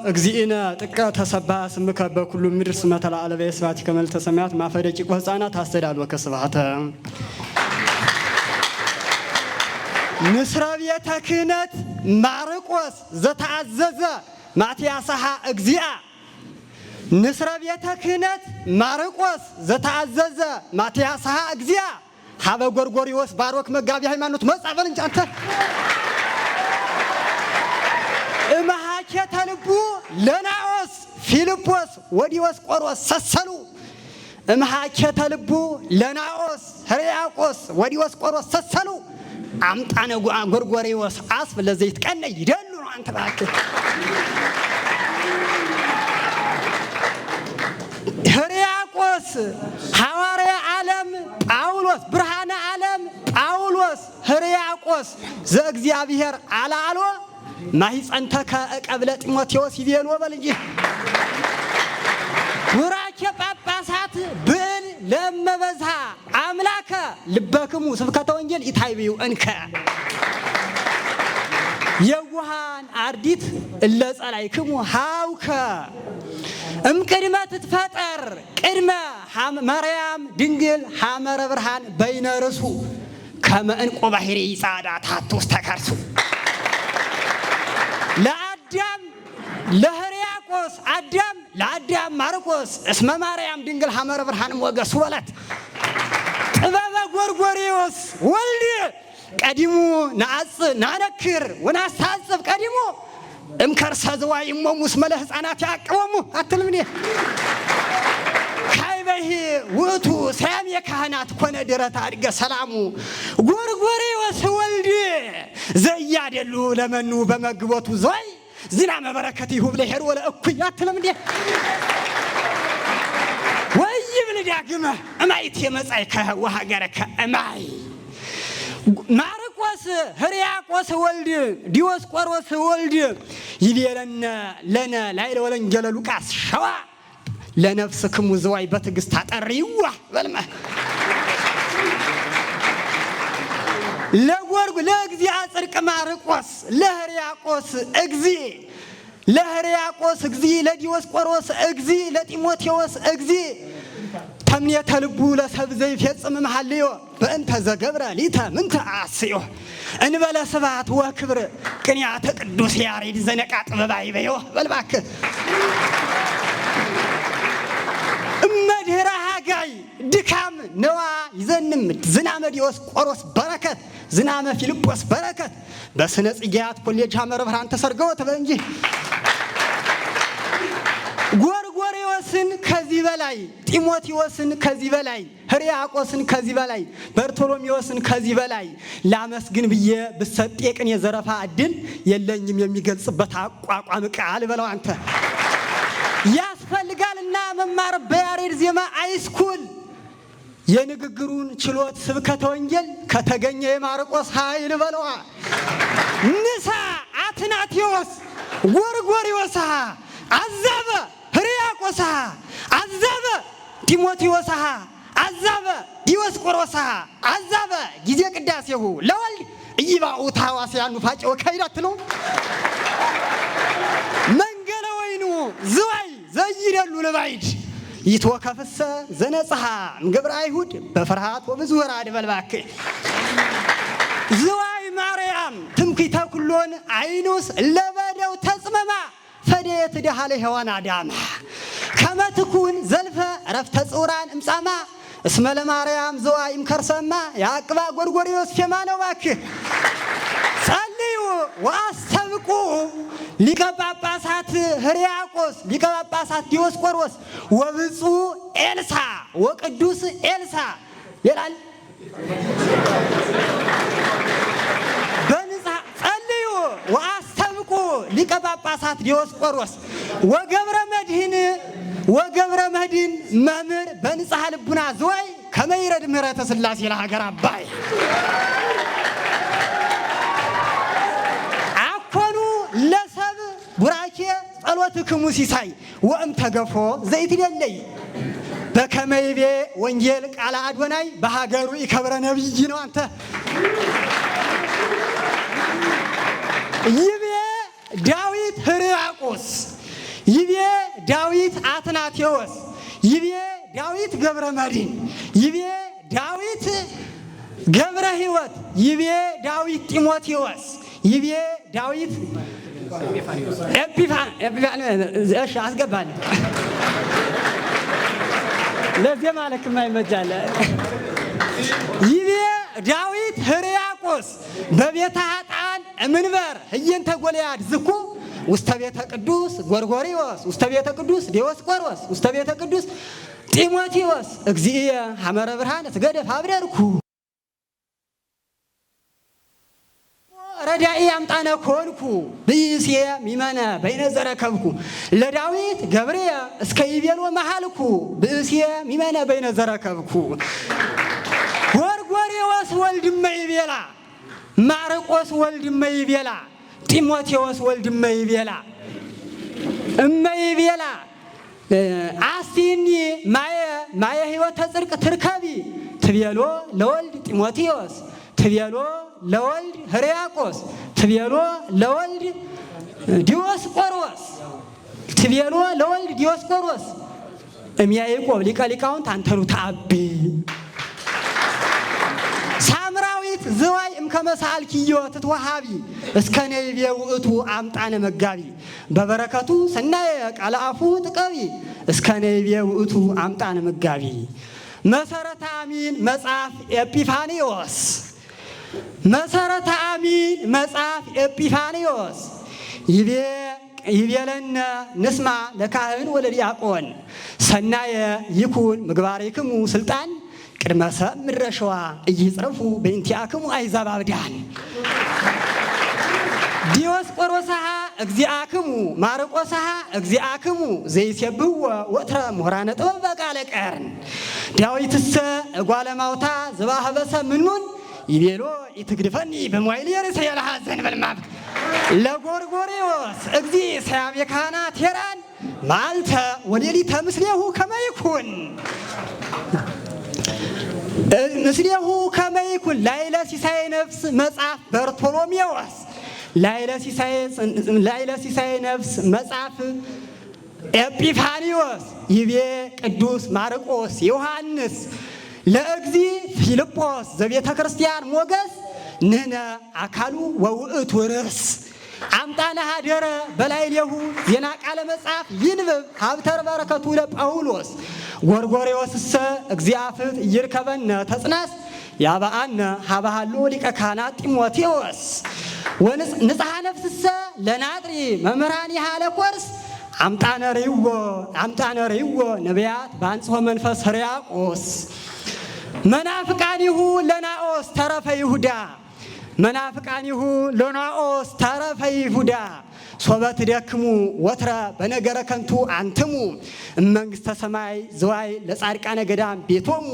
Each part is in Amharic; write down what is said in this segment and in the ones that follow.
እግዚእነ ጥቀ ተሰባህ ስምከ በኩሉ ምድር ስመ ተላዕለ በስብሐቲከ መልዕልተ ሰማያት ማፈደቂቆ ሕፃናት አስተዳልወከ ስብሐተ ንስረ ቤተ ክህነት ማርቆስ ዘተአዘዘ ማትያስሃ እግዚአ ንስረ ቤተ ክህነት ማርቆስ ዘተአዘዘ ማትያስሃ እግዚአ ሀበ ጎርጎርዮስ ባሮክ መጋቢ ሃይማኖት መጻፈን እንጂ አንተ እማሃኬተ ልቡ ለናኦስ ፊልጶስ ወዲዮስቆሮስ ሰሰሉ እማሃኬተ ልቡ ለናኦስ ሕርያቆስ ወዲዮስቆሮስ ሰሰሉ አምጣነ ጎርጎርዮስ አስፍ ለዘይት ቀነ ይደሉ ነው አንተ ባክህ ሕርያቆስ ሐዋርያ ዓለም ጳውሎስ ብርሃነ ዓለም ጳውሎስ ሕርያቆስ ዘእግዚአብሔር አላሎ ማይጸንተከ ቀብለ ጢሞቴዎስ ይቤሎ በል እንጂ ቡራኬ ጳጳሳት ብል ለመበዛ አምላከ ልበክሙ ስብከተ ወንጌል ይታይብዩ እንከ የዋሃን አርዲት እለጸላይክሙ ሃውከ እምቅድመ ትትፈጠር ቅድመ ማርያም ድንግል ሐመረ ብርሃን በይነ ርሱ ከመ ዕንቁ ባሕሪ ጻዕዳ ታቱስ ተከርሱ ለአዳም ለሕርያቆስ አዳም ለአዳም ማርቆስ እስመ ማርያም ድንግል ሐመረ ብርሃን ሞገሱ በለት ጥበበ ጎርጎርዮስ ወልድ ቀዲሙ ናነክር ወናስታጽብ ቀዲሙ እምከርሰ ዝዋይ እሞሙስ መለ ሕፃናት ያቅወሙ አትልምኔ ካይበህ ውእቱ ሰያም የካህናት ኮነ ድረታ አድገ ሰላሙ ጎርጎርዮስ ወልድ ዘያደሉ ለመኑ በመግቦቱ ዘይ ዝናመ በረከት ይሁብ ለሄር ወለ እኩይ አትልምኔ ወይብል ዳግመ እማይት የመጻይከ ወሀገረከ እማይ ማርቆስ ሕርያቆስ ወልድ ዲዮስቆሮስ ወልድ ይቤለነ ለነ ላይለ ወለንጀለ ሉቃስ ሸዋ ለነፍስክሙ ዝዋይ በትዕግስት አጠሪዋ በልመ ለእግዚአ ጽድቅ ማርቆስ ለሕርያቆስ እግዚ ለዲዮስቆሮስ እግዚ ለጢሞቴዎስ እግዚ ተምኔተ ልቡ ለሰብ ዘይፈጽም መሐልዮ በእንተ ዘገብረ ሊተ ምንተ አስዮ እንበለ ስብሐት ወክብር ቅንያተ ቅዱስ ያሬድ ዘነቃ ጥበብ አይበዮ በልባክ እመድህረ ሃጋይ ድካም ነዋ ይዘንም ዝናመ ዲዮስቆሮስ በረከት ዝናመ ፊልጶስ በረከት በስነ ጽጌያት ኮሌጅ ሐመረ ብርሃን ተሰርገወት በእንጂ ጎርጎርዮስን ከዚህ በላይ ጢሞቴዎስን ከዚህ በላይ ሕርያቆስን ከዚህ በላይ በርቶሎሜዎስን ከዚህ በላይ ላመስግን ብዬ ብሰጥ የቅኔ የዘረፋ እድል የለኝም የሚገልጽበት አቋቋም ቃል በለው አንተ ያስፈልጋልና መማር በያሬድ ዜማ አይስኩል የንግግሩን ችሎት ስብከተ ወንጌል ከተገኘ የማርቆስ ኃይል በለዋ ንሳ አትናቴዎስ ጎርጎርዮስ አዛበ ሕርያቆስ አዛበ ጢሞቴዎስ አዛበ ዲዮስቆሮስ አዛበ ጊዜ ቅዳሴሁ ለወልድ እይባኡ ታዋስያኑ ፋጨው ከይዳትለው መንገለ ወይኑ ዝዋይ ዘይደሉ ለባይድ ይትወከፍሰ ዘነጽሐ እምግብረ አይሁድ በፍርሃት ወብዙ ወራድ በልባክ ዝዋይ ማርያም ትምክህተ ኩሎን አይኑስ ለበደው ተጽመማ ፈደት ደሃለ ሔዋን አዳማ ከመትኩን ዘልፈ ረፍተ ጽውራን እምጻማ እስመ ለማርያም ዝዋይም ከርሰማ ያቅባ ጎርጎርዮስ ፌማ ነው ባክህ ጸልዩ ወአስተብቁ ሊቀ ጳጳሳት ሕርያቆስ ሊቀ ጳጳሳት ዲዮስቆሮስ ወብፁዕ ኤልሳ ወቅዱስ ኤልሳ ይላል በንጽሐ ጸልዩ ወአስተብቁ ሊቀ ጳጳሳት ዲዮስቆሮስ ወገብረ መድኅን መምህር በንጽሐ ልቡና ዝዋይ ከመይረድ ምህረተ ሥላሴ ለሀገር አባይ አኮኑ ለሰብ ቡራኬ ጸሎትክሙ ሲሳይ ወእም ተገፎ ዘይትደለይ በከመይቤ ወንጌል ቃለ አዶናይ በሀገሩ ይከብረ ነብይ ነው አንተ ይቤ ዳዊት ሕርያቆስ ዳዊት አትናቴዎስ ይቤ ዳዊት ገብረ መድኅን ይቤ ዳዊት ገብረ ሕይወት ይቤ ዳዊት ጢሞቴዎስ ይቤ ዳዊት እሺ አስገባል ለዚህ ማለት ማይመጃለ ይቤ ዳዊት ሕርያቆስ በቤተ ኃጥአን እምንበር ህየንተ ጎልያድ ዝኩ ውስተ ቤተ ቅዱስ ጎርጎርዮስ ውስተ ቤተ ቅዱስ ዲዮስቆሮስ ውስተ ቤተ ቅዱስ ጢሞቴዎስ እግዚእየ ሐመረ ብርሃን ተገደፍ አብረርኩ ረዳኢ አምጣነ ኮንኩ ብእሴ ሚመነ በይነ ዘረከብኩ ለዳዊት ገብርየ እስከ ይቤሎ መሃልኩ ብእሴ ሚመነ በይነ ዘረከብኩ ጎርጎርዮስ ወልድመ ይቤላ ማርቆስ ወልድመ ይቤላ ጢሞቴዎስ ወልድመ ይቤላ እመ ይቤላ አስቲኒ ማየ ሕይወተ ጽድቅ ትርከቢ ትቤሎ ለወልድ ጢሞቴዎስ ትቤሎ ለወልድ ሕርያቆስ ትቤሎ ለወልድ ዲዮስቆሮስ ትቤሎ ለወልድ ዲዮስቆሮስ እምያዕቆብ ሊቀ ሊቃውንት አንተኑ ተአቢ ሳምራዊት ዝዋይ እምከመሳል ኪዮ ትትወሃቢ እስከ ነይቤ ውእቱ አምጣነ መጋቢ በበረከቱ ሰናየ ቃለ አፉ ጥቀቢ እስከ ነይቤ ውእቱ አምጣነ መጋቢ መሰረተ አሚን መጽሐፍ ኤጲፋንዮስ መሰረተ አሚን መጽሐፍ ኤጲፋንዮስ ይቤለነ ንስማ ለካህን ወለዲያቆን ሰናየ ይኩን ምግባሬክሙ ስልጣን ቅድመ ሰብ ምድረ ሸዋ እይጽረፉ በእንቲአክሙ አሕዛብ አብዳን ዲዮስቆሮስሃ እግዚአክሙ ማርቆስሃ እግዚአክሙ ዘይሴብሕዎ ወትረ ምሁራነ ጥበብ በቃለ ቀርን ዳዊትሰ እጓለ ማውታ ዘባህበሰ ምኑን ይቤሎ ኢትግድፈኒ በሞይል የርሰ የለሐዘን በልማብ ለጎርጎርዮስ እግዚ ሰያሜ ካህናት ሄራን ማልተ ወሌሊተ ምስሌሁ ከመይኩን ምስሌሁ ከመይኩን ላይለ ሲሳይ ነፍስ መጽሐፍ በርቶሎሜዎስ ላይለ ሲሳይ ነፍስ መጽሐፍ ኤጲፋንዮስ ይቤ ቅዱስ ማርቆስ ዮሐንስ ለእግዚ ፊልጶስ ዘቤተ ክርስቲያን ሞገስ ንሕነ አካሉ ወውእቱ ርእስ አምጣነ ሀደረ በላዕሌሁ ዜና ቃለ መጽሐፍ ይንብብ ሀብተር በረከቱ ለጳውሎስ ጎርጎርዮስሰ እግዚአፍት ይርከበነ ተጽናስ ያበአነ ሀባሃሎ ሊቀ ካህናት ጢሞቴዎስ ወንጽሐ ነፍስሰ ለናጥሪ መምህራን ያለ ኮርስ አምጣነ ርይዎ ነቢያት በአንጽሖ መንፈስ ሕርያቆስ መናፍቃኒሁ ለናኦስ ተረፈ ይሁዳ መናፍቃኒሁ ለናኦስ ተረፈ ይሁዳ ሶበት ደክሙ ወትረ በነገረ ከንቱ አንትሙ መንግሥተ ሰማይ ዘዋይ ለጻድቃነ ገዳም ቤቶሙ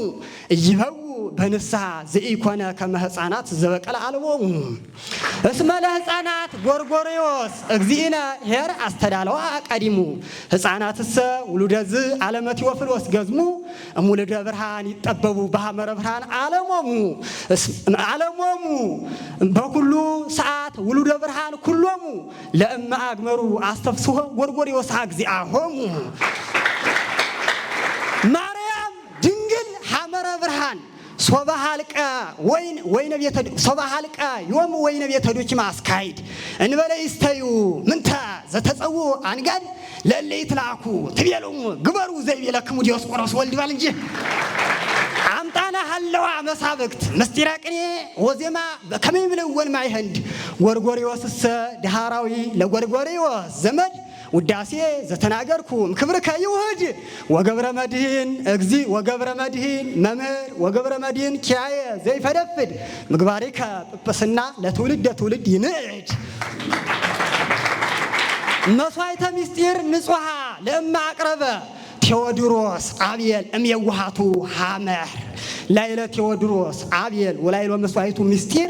እይበው በንስሐ ዘኢኮነ ከመ ሕፃናት ዘበቀለ አልቦሙ እስመ ለሕፃናት ጎርጎርዮስ እግዚእነ ኄር አስተዳለዋ ቀዲሙ ሕፃናትሰ ውሉደዝ ዓለመ ቴዎፍሎስ ገዝሙ እሙልደ ብርሃን ይጠበቡ በሐመረ ብርሃን ዓለሞሙ በኩሉ ሰዓት ውሉደ ብርሃን ኩሎሙ ለእመ አግመሩ አስተፍስሖ ጎርጎርዮስ እግዚአሆሙ ማርያም ድንግል ሐመረ ብርሃን ሶባሃልቀ ዮም ወይነ ቤተ ዱኪ ማስካይድ እንበለ ይስተዩ ምንተ ዘተጸው አንጋድ ለእለ ይትላኩ ትቤሎሙ ግበሩ ዘይቤለክሙ ዲዮስቆሮስ ወልድ ባል እንጂ አምጣነ ሀለዋ መሳብክት ምስጢረ ቅኔ ወዜማ ከመይምለወን ማይህንድ ጎርጎርዮስሰ ዳህራዊ ለጎርጎርዮስ ዘመድ ውዳሴ ዘተናገርኩ ክብርከ ይውህድ ወገብረ መድኅን እግዚ ወገብረ መድኅን መምህር ወገብረ መድኅን ኪያየ ዘይፈደፍድ ምግባሪከ ጵጵስና ለትውልድ ትውልድ ይንዕድ መስዋዕተ ምስጢር ንጹሐ ለእመ አቅረበ ቴዎድሮስ አብየል እምየዋሃቱ ሐመር ላይለ ቴዎድሮስ አብየል ወላይሎ መስዋዕቱ ምስጢር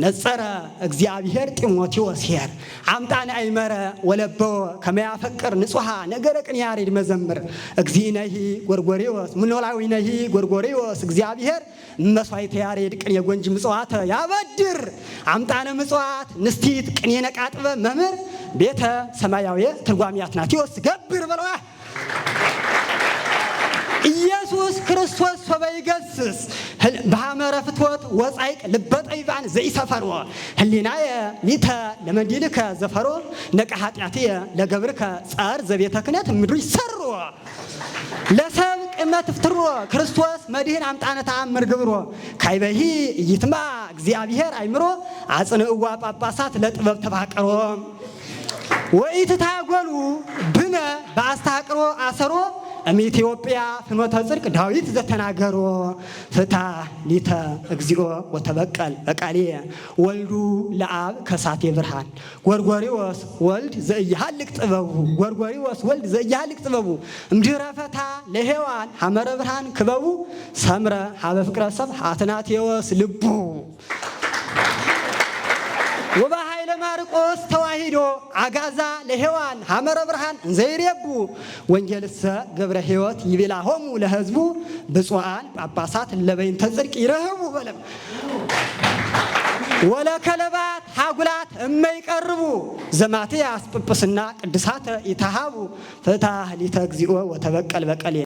ነጸረ እግዚአብሔር ጢሞቴዎስ ኄር አምጣነ አይመረ ወለበወ ከመያፈቅር ንጹሐ ነገረ ቅኔ ያሬድ መዘምር እግዚእነሂ ጎርጎርዮስ ምኖላዊነሂ ጎርጎርዮስ እግዚአብሔር መስዋዕተ ያሬድ ቅኔ ጎንጅ ምጽዋተ ያበድር አምጣነ ምጽዋት ንስቲት ቅኔ ነቃጥበ መምህር ቤተ ሰማያዊ ትርጓሜ አትናቴዎስ ገብር በለዋ ኢየሱስ ክርስቶስ ፈበይገስስ በሐመረ ፍትወት ወጻይቅ ልበጠይባን ዘይሰፈሮ ህሊናየ ሊተ ለመንዲልከ ዘፈሮ ነቀ ኃጢአትየ ለገብርከ ጻር ዘቤተ ክህነት ምድሩ ይሰሮ ለሰብ ቅመት ፍትሮ ክርስቶስ መድህን አምጣነ ተአምር ግብሮ ካይበሂ ይትማ እግዚአብሔር አይምሮ አጽንዕዋ ጳጳሳት ለጥበብ ተፋቀሮ ወኢትታጎሉ ብነ በአስተሐቅሮ አሰሮ እምኢትዮጵያ ፍኖተ ጽድቅ ዳዊት ዘተናገሮ ፍታ ሊተ እግዚኦ ወተበቀል በቃልየ ወልዱ ለአብ ከሳቴ ብርሃን ጎርጎሪዎስ ወልድ ዘኢሃልቅ ጥበቡ ጎርጎሪዎስ ወልድ ዘኢሃልቅ ጥበቡ እምድኅረ ፈታ ለሔዋን ሐመረ ብርሃን ክበቡ ሰምረ ሀበ ፍቅረ ሰብ አትናቴዎስ ልቡ ወበኃይለ ማርቆስ ተዋሂዶ አጋዛ ለሔዋን ሐመረ ብርሃን እንዘይሬቡ ወንጌልሰ ገብረ ሕይወት ይቤላሆሙ ለሕዝቡ ብፁዓን ጳጳሳት ለበይንተ ጽድቅ ይረህቡ በለም ወለከለባት ሀጉላት እመይቀርቡ ዘማትያስ ጵጵስና ቅድሳተ ይተሃቡ ፍትሐ ሊተ እግዚኦ ወተበቀል በቀል